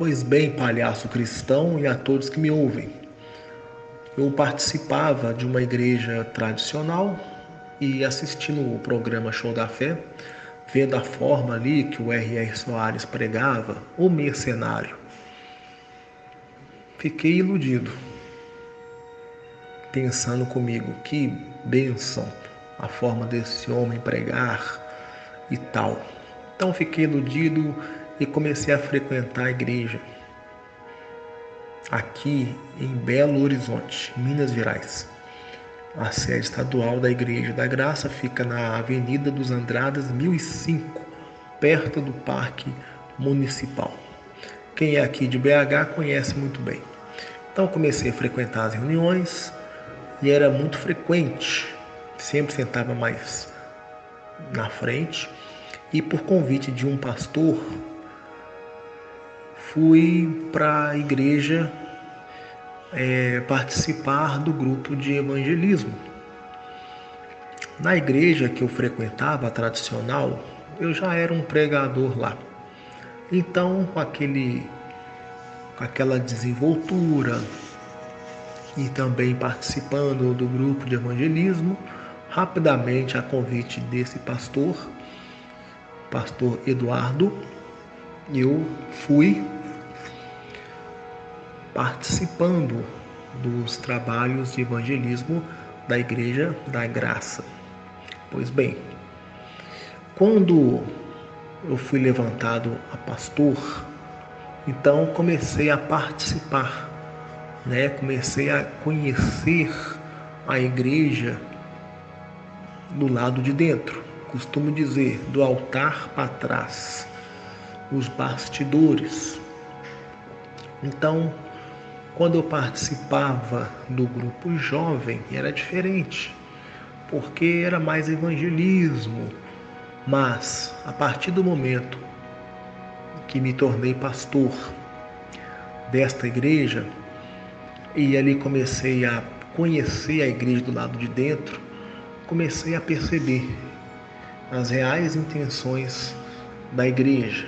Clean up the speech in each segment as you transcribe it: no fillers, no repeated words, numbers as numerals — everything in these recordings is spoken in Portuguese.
Pois bem, palhaço cristão e a todos que me ouvem, eu participava de uma igreja tradicional e assistindo o programa Show da Fé, vendo a forma ali que o R.R. Soares pregava, o mercenário. Fiquei iludido, pensando comigo, que bênção a forma desse homem pregar e tal. Então fiquei iludido e comecei a frequentar a igreja aqui em Belo Horizonte, Minas Gerais. A sede estadual da Igreja da Graça fica na Avenida dos Andradas 1005, perto do Parque Municipal. Quem é aqui de BH conhece muito bem. Então comecei a frequentar as reuniões e era muito frequente, sempre sentava mais na frente e por convite de um pastor fui para a igreja participar do grupo de evangelismo. Na igreja que eu frequentava, a tradicional, eu já era um pregador lá. Então, com aquela desenvoltura e também participando do grupo de evangelismo, rapidamente a convite desse pastor Eduardo, eu fui participando dos trabalhos de evangelismo da Igreja da Graça. Pois bem, quando eu fui levantado a pastor, então comecei a participar, comecei a conhecer a igreja do lado de dentro. Costumo dizer, do altar para trás, os bastidores. Então, quando eu participava do grupo jovem, era diferente, porque era mais evangelismo. Mas, a partir do momento que me tornei pastor desta igreja, e ali comecei a conhecer a igreja do lado de dentro, comecei a perceber as reais intenções da igreja.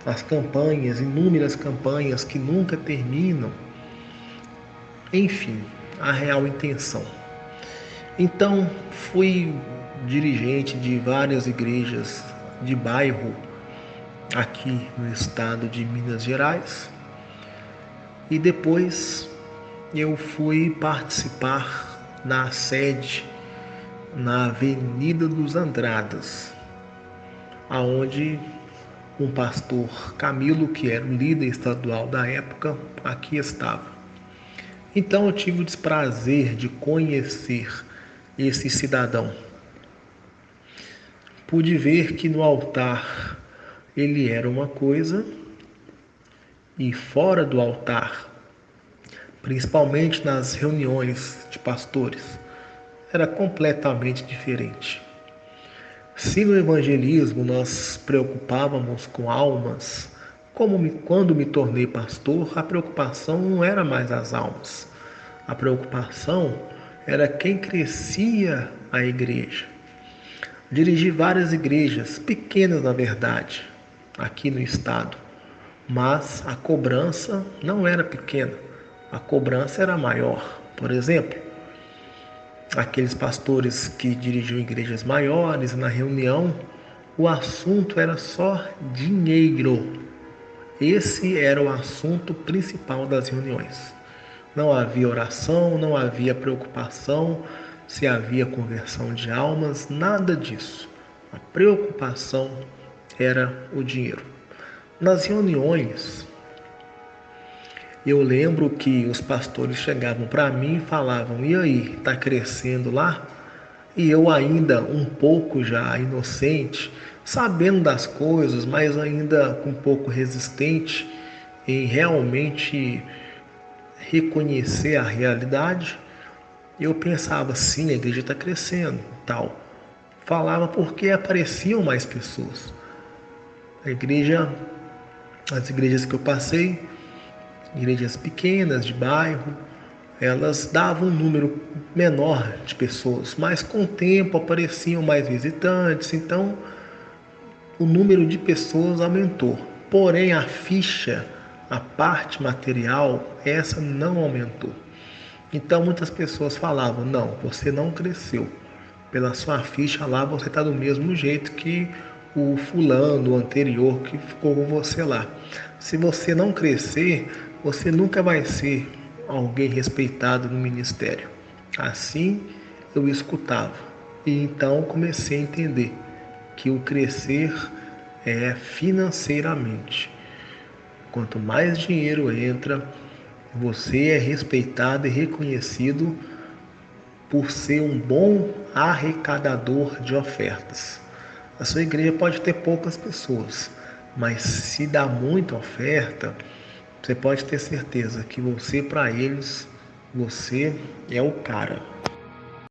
As campanhas, inúmeras campanhas que nunca terminam. Enfim, a real intenção. Então, fui dirigente de várias igrejas de bairro aqui no estado de Minas Gerais. E depois eu fui participar na sede na Avenida dos Andradas, aonde um pastor Camilo, que era o líder estadual da época, aqui estava. Então eu tive o desprazer de conhecer esse cidadão. Pude ver que no altar ele era uma coisa e fora do altar, principalmente nas reuniões de pastores, era completamente diferente. Se no evangelismo nós preocupávamos com almas, quando me tornei pastor, a preocupação não era mais as almas. A preocupação era quem crescia a igreja. Dirigi várias igrejas, pequenas na verdade, aqui no estado, mas a cobrança não era pequena, a cobrança era maior. Por exemplo, aqueles pastores que dirigiam igrejas maiores, na reunião, o assunto era só dinheiro. Esse era o assunto principal das reuniões. Não havia oração, não havia preocupação se havia conversão de almas, nada disso. A preocupação era o dinheiro. Nas reuniões, eu lembro que os pastores chegavam para mim e falavam: e aí, está crescendo lá? E eu ainda um pouco já inocente, sabendo das coisas, mas ainda um pouco resistente em realmente reconhecer a realidade, eu pensava: sim, a igreja está crescendo, tal. Falava porque apareciam mais pessoas. As igrejas que eu passei, igrejas pequenas de bairro, elas davam um número menor de pessoas, mas com o tempo apareciam mais visitantes, então o número de pessoas aumentou. Porém, a ficha, a parte material, essa não aumentou. Então muitas pessoas falavam: não, você não cresceu. Pela sua ficha lá, você está do mesmo jeito que o fulano, o anterior, que ficou com você lá. Se você não crescer, você nunca vai ser alguém respeitado no ministério. Assim eu escutava. E então comecei a entender que o crescer é financeiramente. Quanto mais dinheiro entra, você é respeitado e reconhecido por ser um bom arrecadador de ofertas. A sua igreja pode ter poucas pessoas, mas se dá muita oferta, você pode ter certeza que você, para eles, você é o cara.